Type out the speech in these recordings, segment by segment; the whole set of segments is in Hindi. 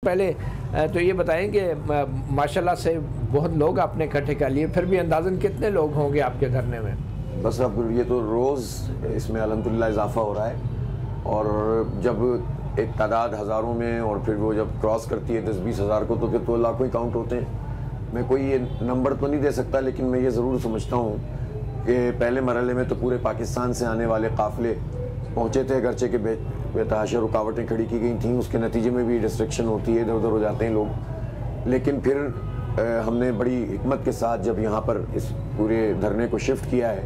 पहले तो ये बताएं कि माशाल्लाह से बहुत लोग आपने इकट्ठे कर लिए, फिर भी अंदाज़न कितने लोग होंगे आपके धरने में? बस अब ये तो रोज़ इसमें अल्हम्दुलिल्लाह इजाफा हो रहा है, और जब एक तादाद हज़ारों में और फिर वो जब क्रॉस करती है 10-20 हज़ार को, तो फिर तो लाखों ही काउंट होते हैं। मैं कोई ये नंबर तो नहीं दे सकता, लेकिन मैं ये ज़रूर समझता हूँ कि पहले मरहले में तो पूरे पाकिस्तान से आने वाले काफ़िले पहुँचे थे, अगरचे के बेतहाशा रुकावटें खड़ी की गई थी, उसके नतीजे में भी डिस्ट्रक्शन होती है, इधर उधर हो जाते हैं लोग। लेकिन फिर हमने बड़ी हिकमत के साथ जब यहाँ पर इस पूरे धरने को शिफ्ट किया है,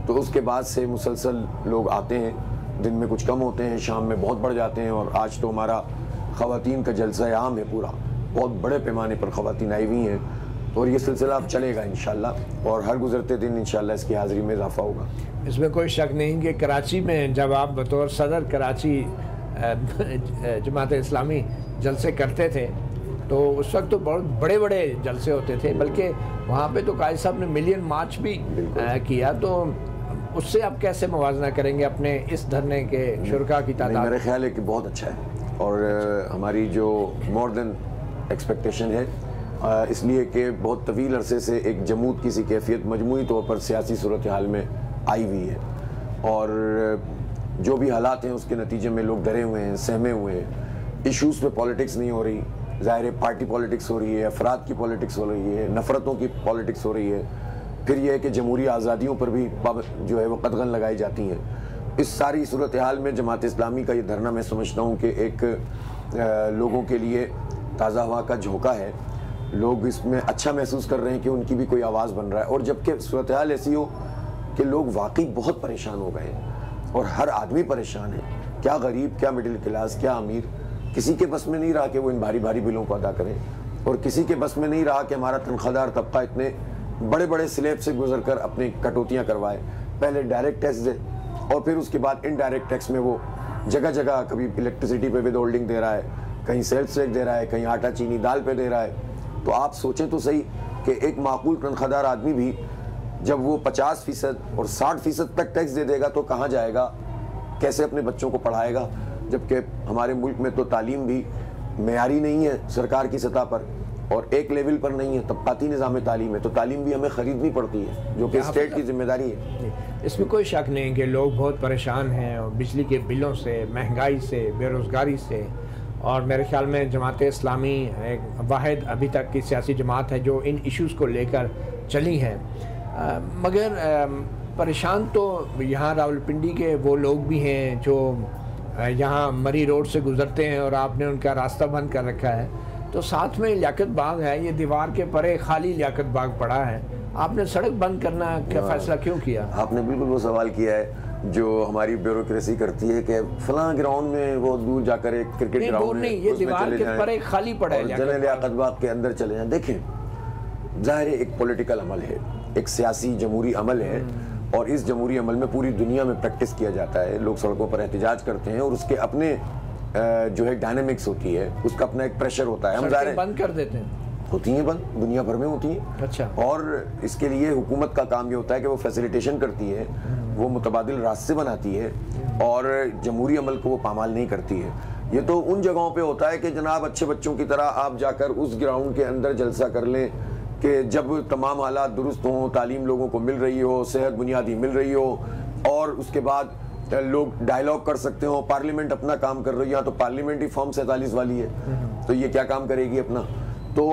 तो उसके बाद से मुसलसल लोग आते हैं, दिन में कुछ कम होते हैं, शाम में बहुत बढ़ जाते हैं। और आज तो हमारा ख़वातीन का जलसा आम है, पूरा बहुत बड़े पैमाने पर ख़वातीन आई हुई हैं, और ये सिलसिला अब चलेगा इंशाल्लाह, और हर गुज़रते दिन इंशाल्लाह इसकी हाज़िरी में इजाफा होगा। इसमें कोई शक नहीं कि कराची में जब आप बतौर सदर कराची जमात इस्लामी जलसे करते थे, तो उस वक्त तो बहुत बड़े बड़े जलसे होते थे, बल्कि वहाँ पे तो कायद साहब ने मिलियन मार्च भी किया। तो उससे आप कैसे मुवाजना करेंगे अपने इस धरने के शुरका की तादाद? मेरा ख्याल है कि बहुत अच्छा है, और हमारी जो मोर देन एक्सपेक्टेशन है, इसलिए कि बहुत तवील अरसे से एक जमूद की सी कैफियत मजमूई तौर पर सियासी सूरत हाल में आई हुई है, और जो भी हालात हैं उसके नतीजे में लोग डरे हुए हैं, सहमे हुए हैं। इश्यूज़ पे पॉलिटिक्स नहीं हो रही, ज़ाहिर है पार्टी पॉलिटिक्स हो रही है, अफराद की पॉलिटिक्स हो रही है, नफ़रतों की पॉलिटिक्स हो रही है। फिर यह है कि जमहूरी आज़ादियों पर भी जो है वो कदगन लगाई जाती हैं। इस सारी सूरत हाल में जमात इस्लामी का ये धरना मैं समझता हूँ कि एक लोगों के लिए ताज़ा हवा का झोंका है। लोग इसमें अच्छा महसूस कर रहे हैं कि उनकी भी कोई आवाज़ बन रहा है, और जबकि सूरत हाल ऐसी हो कि लोग वाकई बहुत परेशान हो गए हैं, और हर आदमी परेशान है, क्या गरीब, क्या मिडिल क्लास, क्या अमीर। किसी के बस में नहीं रहा कि वो इन भारी भारी बिलों को अदा करें, और किसी के बस में नहीं रहा कि हमारा तनख्वाहदार तबका इतने बड़े बड़े स्लैब से गुजर कर अपनी कटौतियाँ करवाए। पहले डायरेक्ट टैक्स दे, और फिर उसके बाद इनडायरेक्ट टैक्स में वो जगह जगह कभी इलेक्ट्रिसिटी पे विद होल्डिंग दे रहा है, कहीं सेल्स टैक्स दे रहा है, कहीं आटा चीनी दाल पे दे रहा है। तो आप सोचें तो सही कि एक माकूल तनख्वाहदार आदमी भी जब वो 50% और 60% तक टैक्स दे देगा तो कहाँ जाएगा, कैसे अपने बच्चों को पढ़ाएगा? जबकि हमारे मुल्क में तो तालीम भी मेयारी नहीं है सरकार की सतह पर, और एक लेवल पर नहीं है, तबकाती निज़ाम तालीम है, तो तालीम भी हमें ख़रीदनी पड़ती है, जो कि स्टेट की जिम्मेदारी है। इसमें कोई शक नहीं कि लोग बहुत परेशान हैं, और बिजली के बिलों से, महंगाई से, बेरोज़गारी से, और मेरे ख्याल में जमात इस्लामी एक वाहिद अभी तक की सियासी जमात है जो इन इश्यूज़ को लेकर चली है। मगर परेशान तो यहाँ रावलपिंडी के वो लोग भी हैं जो यहाँ मरी रोड से गुज़रते हैं, और आपने उनका रास्ता बंद कर रखा है। तो साथ में लियाकत बाग है, ये दीवार के परे खाली लियाकत बाग पड़ा है, आपने सड़क बंद करना का फैसला क्यों किया? आपने बिल्कुल वो सवाल किया है जो हमारी ब्यूरोक्रेसी करती है कि फलां ग्राउंड में वो दूर जाकर एक क्रिकेट ग्राउंड नहीं, ये दीवार के परे खाली पड़ा है, लियाकत बाग के अंदर चले जाएं। देखें, ज़ाहिर है एक पॉलिटिकल अमल है, एक सियासी जमहूरी अमल है, और इस जमहूरी अमल में पूरी दुनिया में प्रैक्टिस किया जाता है। लोग सड़कों पर एहतजाज करते हैं, और उसके अपने जो है डायनेमिक्स होती है, उसका अपना एक प्रेशर होता है। हम ज़ाहिर बंद कर देते हैं, होती हैं बंद, दुनिया भर में होती हैं। अच्छा। और इसके लिए हुकूमत का काम ये होता है कि वो फैसिलिटेशन करती है, वो मुतबादिल रास्ते बनाती है, और जमहूरी अमल को वो पामाल नहीं करती है। ये तो उन जगहों पे होता है कि जनाब अच्छे बच्चों की तरह आप जाकर उस ग्राउंड के अंदर जलसा कर लें कि जब तमाम हालात दुरुस्त हों, तालीम लोगों को मिल रही हो, सेहत बुनियादी मिल रही हो, और उसके बाद लोग डायलॉग कर सकते हो, पार्लियामेंट अपना काम कर रही है। यहाँ तो पार्लियामेंट ही फॉर्म 47 वाली है, तो ये क्या काम करेगी अपना? तो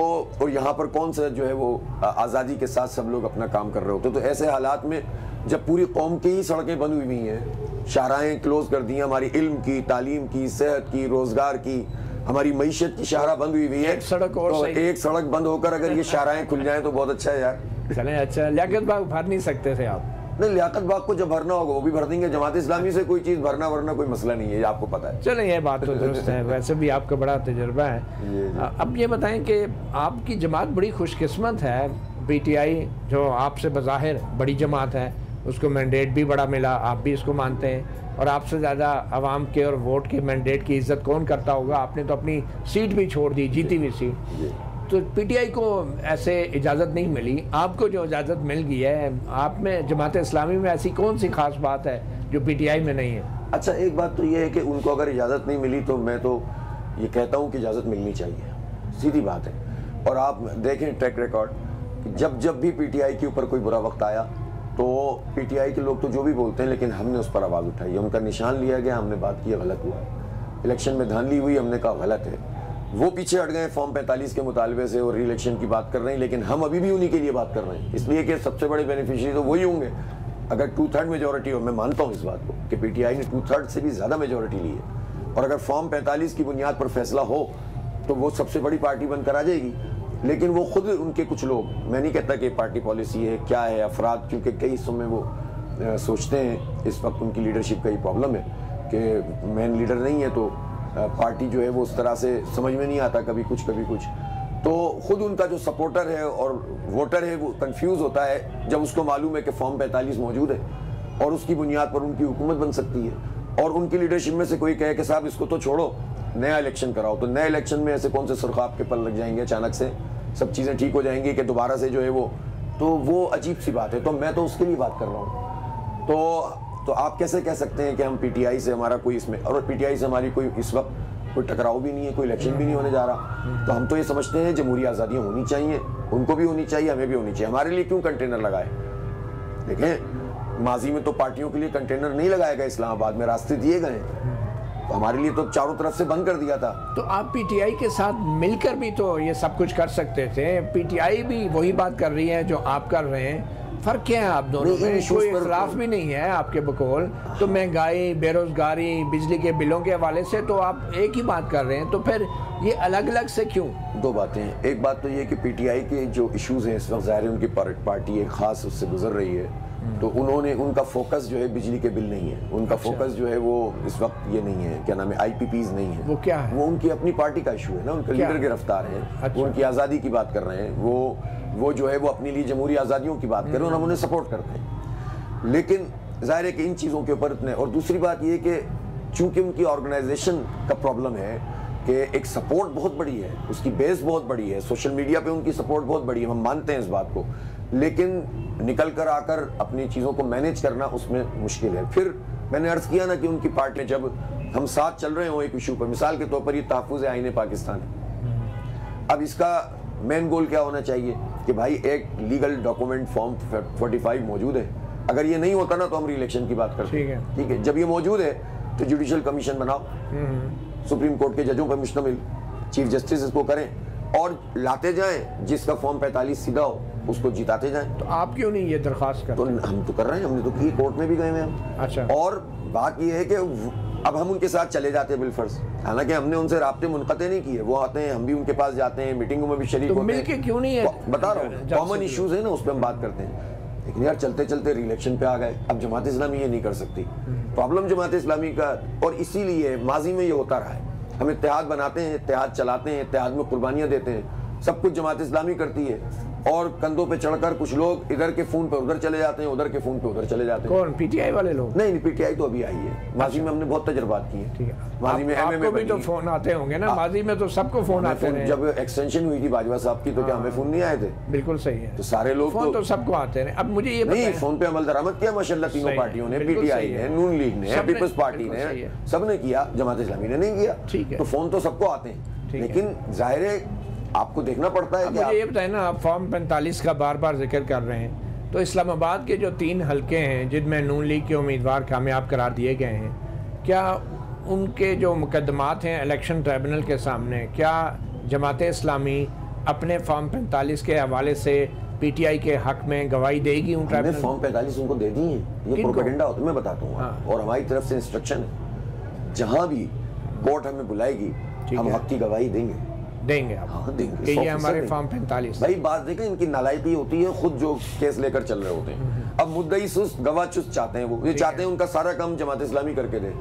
और यहाँ पर कौन सा जो है वो आज़ादी के साथ सब लोग अपना काम कर रहे होते। तो ऐसे हालात में जब पूरी कौम की ही सड़कें बंद हुई हैं, शाहराहें क्लोज कर दी हैं, हमारी इल्म की, तालीम की, सेहत की, रोज़गार की, हमारी मईशत की शाहरा बंद हुई हुई है, एक सड़क और तो एक सड़क बंद होकर अगर ये शाहराहें खुल जाएं तो बहुत अच्छा है यार। चलें, अच्छा। लियाकत बाग भर नहीं सकते थे आप? नहीं, लियाकत बाग को जब भरना होगा वो भी भर देंगे। जमात इस्लामी से कोई चीज़ भरना वरना कोई मसला नहीं है, ये आपको पता है। चलें, ये बात तो दुरुस्त है, वैसे भी आपका बड़ा तजुर्बा है। अब ये बताएं कि आपकी जमात बड़ी खुशकिस्मत है, PTI जो आपसे बज़ाहिर बड़ी जमात है, उसको मैंडेट भी बड़ा मिला, आप भी इसको मानते हैं, और आपसे ज़्यादा आवाम के और वोट के मैंडेट की इज़्ज़त कौन करता होगा? आपने तो अपनी सीट भी छोड़ दी, जीती हुई सीट। तो PTI को ऐसे इजाज़त नहीं मिली, आपको जो इजाज़त मिल गई है, आप में जमात इस्लामी में ऐसी कौन सी खास बात है जो PTI में नहीं है? अच्छा, एक बात तो ये है कि उनको अगर इजाज़त नहीं मिली तो मैं तो ये कहता हूँ कि इजाज़त मिलनी चाहिए, सीधी बात है। और आप देखें ट्रैक रिकॉर्ड कि जब जब भी पीटीआई के ऊपर कोई बुरा वक्त आया तो पीटीआई के लोग तो जो भी बोलते हैं, लेकिन हमने उस पर आवाज़ उठाई, उनका निशान लिया गया, हमने बात की, गलत हुआ। इलेक्शन में धांधली हुई, हमने कहा गलत है। वो पीछे हट गए फॉर्म 45 के मुतालबे से और री-इलेक्शन की बात कर रहे हैं, लेकिन हम अभी भी उन्हीं के लिए बात कर रहे हैं, इसलिए कि सबसे बड़े बेनिफिशियरी तो वही होंगे अगर 2/3 मेजोरिटी हो। मैं मानता हूँ इस बात को कि पीटीआई ने 2/3 से भी ज़्यादा मेजोरिटी ली है, और अगर फॉर्म 45 की बुनियाद पर फैसला हो तो वो सबसे बड़ी पार्टी बनकर आ जाएगी। लेकिन वो खुद उनके कुछ लोग, मैं नहीं कहता कि पार्टी पॉलिसी है क्या है, अफराद, क्योंकि कई हिस्सों में वो सोचते हैं, इस वक्त उनकी लीडरशिप का ये प्रॉब्लम है कि मेन लीडर नहीं है तो पार्टी जो है वो उस तरह से समझ में नहीं आता, कभी कुछ कभी कुछ। तो खुद उनका जो सपोर्टर है और वोटर है वो कंफ्यूज होता है जब उसको मालूम है कि फॉर्म 45 मौजूद है और उसकी बुनियाद पर उनकी हुकूमत बन सकती है, और उनकी लीडरशिप में से कोई कहे कि साहब इसको तो छोड़ो, नया इलेक्शन कराओ। तो नए इलेक्शन में ऐसे कौन से सुर्ख आपके पर लग जाएंगे, अचानक से सब चीज़ें ठीक हो जाएंगी कि दोबारा से जो है वो अजीब सी बात है। तो मैं तो उसके लिए बात कर रहा हूँ। तो आप कैसे कह सकते हैं कि हम पीटीआई से हमारा कोई इसमें, और पीटीआई से हमारी कोई इस वक्त कोई टकराव भी नहीं है, कोई इलेक्शन भी नहीं होने जा रहा। तो हम तो ये समझते हैं जमहूरी आज़ादियाँ होनी चाहिए, उनको भी होनी चाहिए, हमें भी होनी चाहिए। हमारे लिए क्यों कंटेनर लगाए? देखें, माजी में तो पार्टियों के लिए कंटेनर नहीं लगाया गया, इस्लामाबाद में रास्ते दिए गए, तो हमारे लिए तो चारों तरफ से बंद कर दिया था। तो आप पीटीआई के साथ मिलकर भी तो ये सब कुछ कर सकते थे। पीटीआई भी वही बात कर रही है जो आप कर रहे हैं, फर्क क्या है आप दोनों में? कोई इख्तिलाफ भी नहीं है आपके बकौल। तो महंगाई, बेरोजगारी, बिजली के बिलों के हवाले से तो आप एक ही बात कर रहे हैं, तो फिर ये अलग अलग से क्यों? दो बातें हैं। एक बात तो ये कि पीटीआई के जो इश्यूज हैं इस वक्त, ज़ाहिर है उनकी पार्टी एक खास उससे गुजर रही है, तो उनका फोकस जो है बिजली के बिल नहीं है, उनका फोकस जो है वो इस वक्त ये नहीं है, क्या नाम है, आईपीपीज नहीं है। वो क्या है? वो उनकी अपनी पार्टी का इशू है ना, उनके लीडर गिरफ्तार है। अच्छा। उनकी आज़ादी की बात कर रहे हैं, वो जो है वो अपने लिए जमहूरी आज़ादियों की बात कर रहे हैं और हम उन्हें सपोर्ट करते हैं। लेकिन जाहिर है कि इन चीज़ों के ऊपर इतने, और दूसरी बात ये कि चूंकि उनकी ऑर्गेनाइजेशन का प्रॉब्लम है कि एक सपोर्ट बहुत बड़ी है, उसकी बेस बहुत बड़ी है, सोशल मीडिया पे उनकी सपोर्ट बहुत बड़ी है, हम मानते हैं इस बात को, लेकिन निकल कर आकर अपनी चीज़ों को मैनेज करना उसमें मुश्किल है। फिर मैंने अर्ज़ किया ना कि उनकी पार्टी, जब हम साथ चल रहे हो एक इशू पर, मिसाल के तौर पर ये तहफ़्फ़ुज़ आईन पाकिस्तान है, अब इसका मेन गोल क्या होना चाहिए कि भाई एक लीगल डॉक्यूमेंट फॉर्म 45 मौजूद है, अगर ये नहीं होता ना तो हम री-इलेक्शन की बात करते हैं, ठीक है। जब ये मौजूद है तो जुडिशल कमीशन बनाओ, सुप्रीम कोर्ट के जजों पर मुश्तमिल, चीफ जस्टिस इसको करें और लाते जाएं, जिसका फॉर्म 45 सीधा हो उसको जिताते जाएं। तो आप क्यों नहीं ये दरख्वास्त करते? तो हम तो कर रहे हैं, हमने तो की, कोर्ट में भी गए हैं हम। अच्छा। और बात ये है कि अब हम उनके साथ चले जाते हैं बिलफर्ज, हालांकि हमने उनसे राब्ते मुनक़ते नहीं किए, वो आते हैं, हम भी उनके पास जाते हैं, मीटिंगों में भी शरीक होते हैं। मिलके क्यों नहीं है? बता रहा हूँ, कॉमन इश्यूज है ना, उस पर हम बात करते हैं। लेकिन यार चलते चलते री-इलेक्शन पे आ गए, अब जमात इस्लामी ये नहीं कर सकती, प्रॉब्लम जमात इस्लामी का, और इसीलिए माजी में ये होता रहा है, हम इत्तेहाद बनाते हैं, इत्तेहाद चलाते हैं, इत्तेहाद में कुर्बानियाँ देते हैं, सब कुछ जमात इस्लामी करती है, और कंधों पे चढ़कर कुछ लोग इधर के फोन पे उधर चले जाते हैं, उधर के फोन पे उधर चले जाते हैं। कौन? पीटीआई वाले लोग? नहीं, पीटीआई तो अभी आई है, माजी में हमने बहुत तजर्बात किए। ठीक है, माजी में आपको भी तो फोन आते होंगे ना? माजी में तो सबको फोन आते हैं। जब एक्सटेंशन हुई थी बाजवा साहब की, तो क्या हमें फोन नहीं आए थे? बिल्कुल सही है, तो सारे लोग फोन तो सबको आते हैं। अब मुझे ये नहीं, फोन पे अमल दरामद किया माशाल्लाह तीनों पार्टियों ने, पीटीआई ने, नून लीग ने, पीपल्स पार्टी ने, सबने किया, जमात इस्लामी ने नहीं किया। ठीक है, तो फोन तो सबको आते हैं, लेकिन जाहिर है आपको देखना पड़ता है कि मुझे ये बताएं ना, आप फॉर्म 45 का बार बार जिक्र कर रहे हैं, तो इस्लामाबाद के जो 3 हलके हैं जिनमें नून लीग के उम्मीदवार कामयाब करार दिए गए हैं, क्या उनके जो मुकदमात हैं इलेक्शन ट्रिब्यूनल के सामने, क्या जमात इस्लामी अपने फॉर्म 45 के हवाले से पीटीआई के हक में गवाही देगी? हमने फॉर्म 45 उनको दे दी है, ये प्रोपेगेंडा होता है, मैं बताता हूँ। और हमारी तरफ से इंस्ट्रक्शन है, जहाँ भी कोर्ट हमें बुलाएगी हम हक की गवाही देंगे आप? हाँ देंगे, कि ये हमारे फॉर्म 45। भाई बात देखें, इनकी नालायकी होती है, खुद जो केस लेकर चल रहे होते हैं। अब मुद्दई सुस्त गवाह चुस्त चाहते हैं, वो ये चाहते हैं उनका सारा काम जमात इस्लामी करके दे।